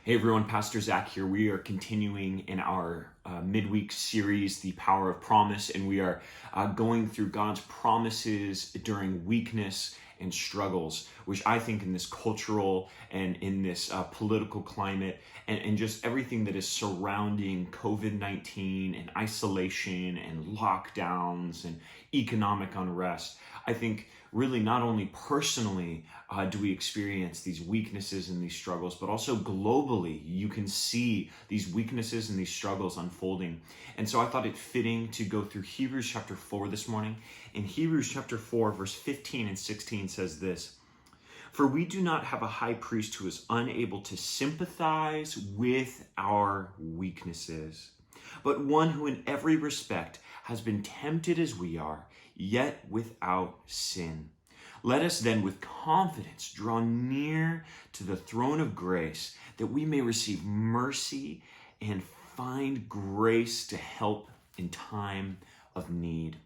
Hey everyone, Pastor Zak here. We are continuing in our midweek series, The Power of Promise, and we are going through God's promises during weakness and struggles, which I think in this cultural and in this political climate and just everything that is surrounding COVID-19 and isolation and lockdowns and economic unrest, I think really not only personally do we experience these weaknesses and these struggles, but also globally you can see these weaknesses and these struggles unfolding. And so I thought it fitting to go through Hebrews chapter 4 this morning. In Hebrews chapter 4, verse 15 and 16 says this: "For we do not have a high priest who is unable to sympathize with our weaknesses, but one who in every respect has been tempted as we are, yet without sin. Let us then with confidence draw near to the throne of grace, that we may receive mercy and find grace to help in time of need."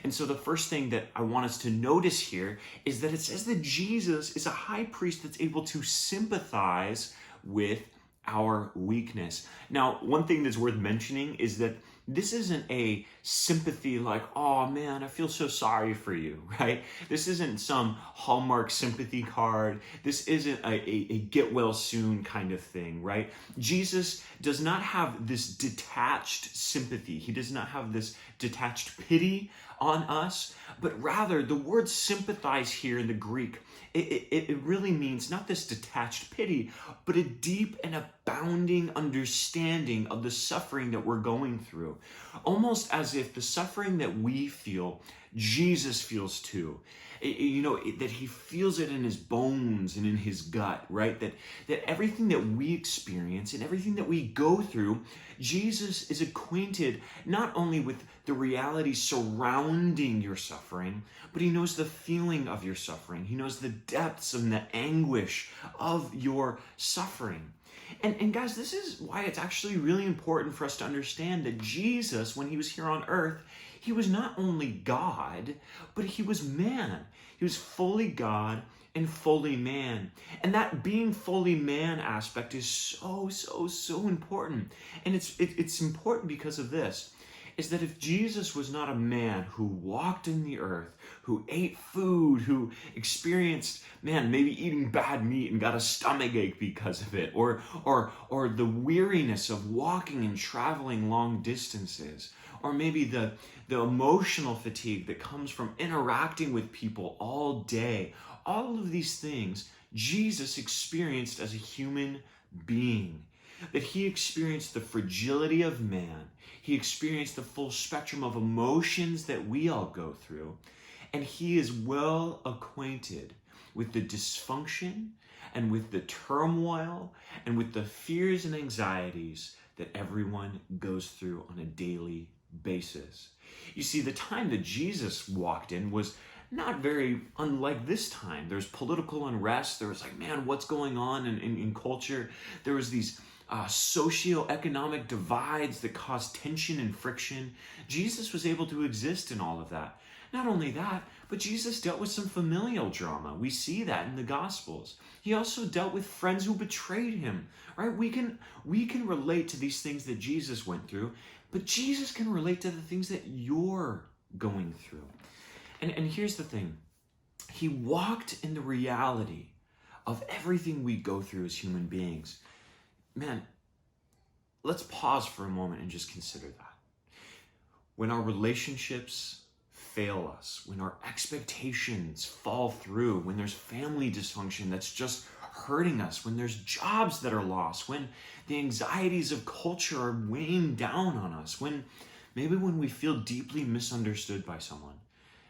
And so the first thing that I want us to notice here is that it says that Jesus is a high priest that's able to sympathize with our weakness. Now, one thing that's worth mentioning is that this isn't a sympathy like, oh man, I feel so sorry for you, right? This isn't some Hallmark sympathy card. This isn't a get well soon kind of thing, right? Jesus does not have this detached sympathy. He does not have this detached pity on us, but rather the word sympathize here in the Greek, it really means not this detached pity, but a deep and abounding understanding of the suffering that we're going through. Almost as if the suffering that we feel, Jesus feels too. That he feels it in his bones and in his gut, right? That everything that we experience and everything that we go through, Jesus is acquainted not only with the reality surrounding your suffering, but he knows the feeling of your suffering. He knows the depths and the anguish of your suffering. And guys, this is why it's actually really important for us to understand that Jesus, when he was here on earth, he was not only God, but he was man. He was fully God and fully man. And that being fully man aspect is so important. And it's important because of this, is that if Jesus was not a man who walked in the earth, who ate food, who experienced, maybe eating bad meat and got a stomach ache because of it, or the weariness of walking and traveling long distances, or maybe the emotional fatigue that comes from interacting with people all day, all of these things Jesus experienced as a human being. That he experienced the fragility of man. He experienced the full spectrum of emotions that we all go through. And he is well acquainted with the dysfunction and with the turmoil and with the fears and anxieties that everyone goes through on a daily basis. You see, the time that Jesus walked in was not very unlike this time. There's political unrest. There was what's going on in culture? There was these socioeconomic divides that caused tension and friction. Jesus was able to exist in all of that. Not only that, but Jesus dealt with some familial drama. We see that in the Gospels. He also dealt with friends who betrayed him, right? We can relate to these things that Jesus went through, but Jesus can relate to the things that you're going through. And here's the thing. He walked in the reality of everything we go through as human beings. Man, let's pause for a moment and just consider that. When our relationships fail us, when our expectations fall through, when there's family dysfunction that's just hurting us, when there's jobs that are lost, when the anxieties of culture are weighing down on us, when we feel deeply misunderstood by someone,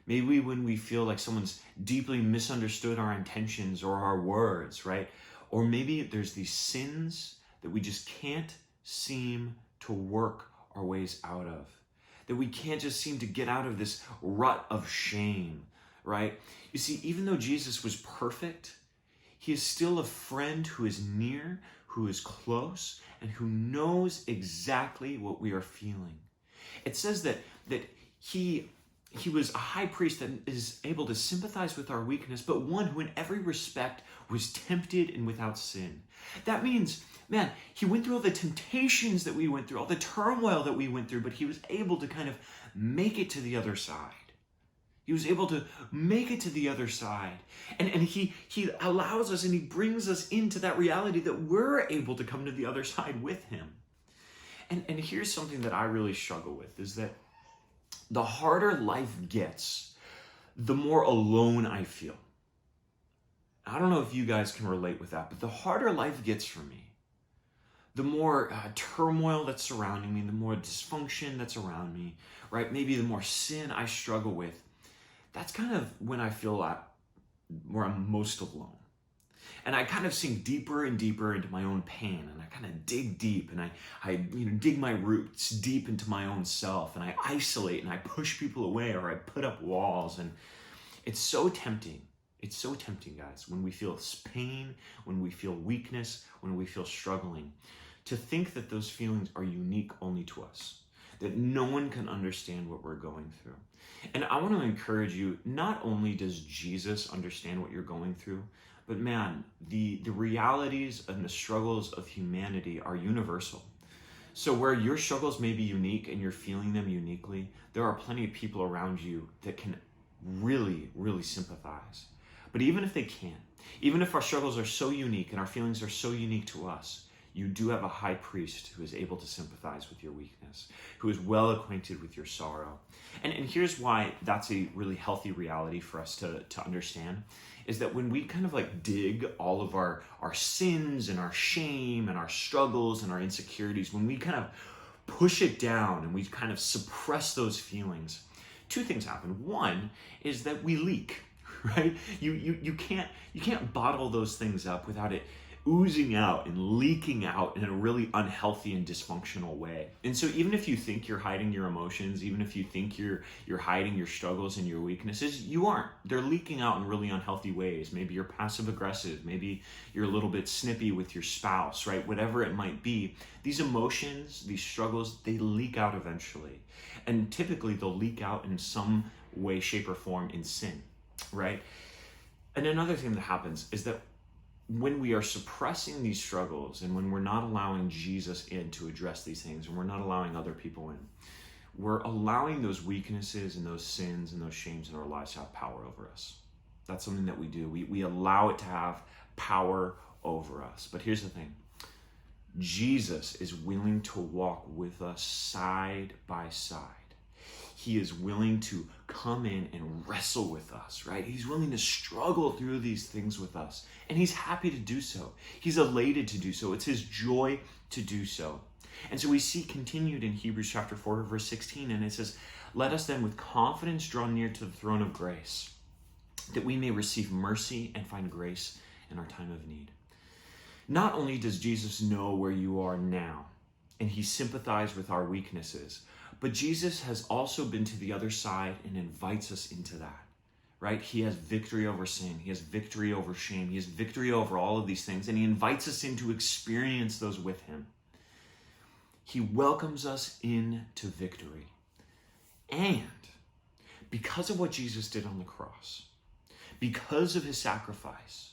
maybe when we feel like someone's deeply misunderstood our intentions or our words, right? Or maybe there's these sins that we just can't seem to work our ways out of, that we can't just seem to get out of this rut of shame, right? You see, even though Jesus was perfect, he is still a friend who is near, who is close, and who knows exactly what we are feeling. It says that he he was a high priest that is able to sympathize with our weakness, but one who in every respect was tempted and without sin. That means, man, he went through all the temptations that we went through, all the turmoil that we went through, but he was able to kind of make it to the other side. He was able to make it to the other side. And he allows us and he brings us into that reality that we're able to come to the other side with him. And here's something that I really struggle with, is that the harder life gets, the more alone I feel. I don't know if you guys can relate with that, but the harder life gets for me, the more turmoil that's surrounding me, the more dysfunction that's around me, right? Maybe the more sin I struggle with. That's kind of when I feel where I'm most alone. And I kind of sink deeper and deeper into my own pain, and I kind of dig deep, and I dig my roots deep into my own self, and I isolate and I push people away, or I put up walls. And it's so tempting. It's so tempting, guys, when we feel pain, when we feel weakness, when we feel struggling, to think that those feelings are unique only to us, that no one can understand what we're going through. And I want to encourage you, not only does Jesus understand what you're going through, but man, the realities and the struggles of humanity are universal. So where your struggles may be unique and you're feeling them uniquely, there are plenty of people around you that can really, really sympathize. But even if they can't, even if our struggles are so unique and our feelings are so unique to us, you do have a high priest who is able to sympathize with your weakness, who is well acquainted with your sorrow. And here's why that's a really healthy reality for us to understand, is that when we kind of like dig all of our sins and our shame and our struggles and our insecurities, when we kind of push it down and we kind of suppress those feelings, two things happen. One is that we leak, right? You can't bottle those things up without it oozing out and leaking out in a really unhealthy and dysfunctional way. And so even if you think you're hiding your emotions, even if you think you're hiding your struggles and your weaknesses, you aren't. They're leaking out in really unhealthy ways. Maybe you're passive aggressive, maybe you're a little bit snippy with your spouse, right? Whatever it might be, these emotions, these struggles, they leak out eventually. And typically they'll leak out in some way, shape, or form in sin, right? And another thing that happens is that when we are suppressing these struggles and when we're not allowing Jesus in to address these things, and we're not allowing other people in, we're allowing those weaknesses and those sins and those shames in our lives to have power over us. That's something that we do. We allow it to have power over us. But here's the thing. Jesus is willing to walk with us side by side. He is willing to come in and wrestle with us, right? He's willing to struggle through these things with us. And he's happy to do so. He's elated to do so. It's his joy to do so. And so we see continued in Hebrews chapter 4, verse 16, and it says, "Let us then with confidence draw near to the throne of grace, that we may receive mercy and find grace in our time of need." Not only does Jesus know where you are now, and he sympathizes with our weaknesses, but Jesus has also been to the other side and invites us into that, right? He has victory over sin. He has victory over shame. He has victory over all of these things, and he invites us in to experience those with him. He welcomes us into victory. And because of what Jesus did on the cross, because of his sacrifice,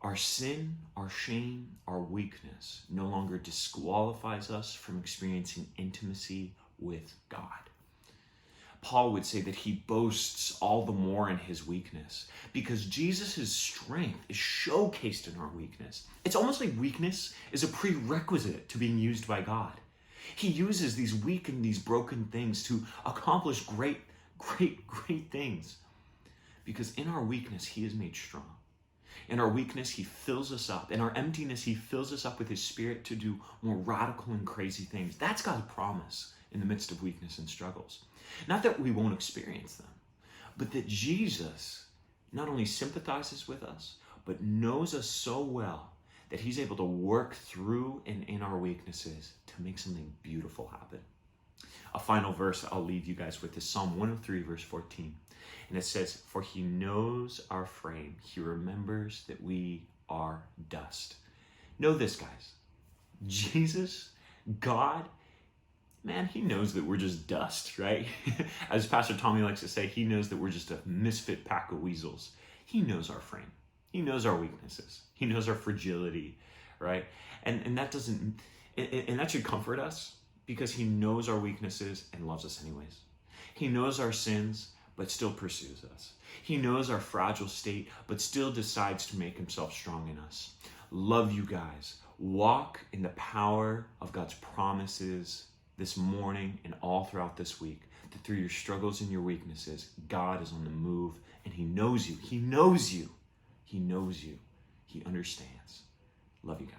our sin, our shame, our weakness no longer disqualifies us from experiencing intimacy with God. Paul would say that he boasts all the more in his weakness because Jesus' strength is showcased in our weakness. It's almost like weakness is a prerequisite to being used by God. He uses these weak and these broken things to accomplish great things because in our weakness, he is made strong. In our weakness, he fills us up. In our emptiness, he fills us up with his spirit to do more radical and crazy things. That's God's promise in the midst of weakness and struggles. Not that we won't experience them, but that Jesus not only sympathizes with us, but knows us so well that he's able to work through and in our weaknesses to make something beautiful happen. A final verse I'll leave you guys with is Psalm 103, verse 14. And it says, "For he knows our frame. He remembers that we are dust." Know this, guys. Jesus, God, man, he knows that we're just dust, right? As Pastor Tommy likes to say, he knows that we're just a misfit pack of weasels. He knows our frame. He knows our weaknesses. He knows our fragility, right? And that doesn't, and that should comfort us because he knows our weaknesses and loves us anyways. He knows our sins, but still pursues us. He knows our fragile state, but still decides to make himself strong in us. Love you guys. Walk in the power of God's promises this morning and all throughout this week, that through your struggles and your weaknesses, God is on the move and he knows you. He knows you. He knows you. He understands. Love you guys.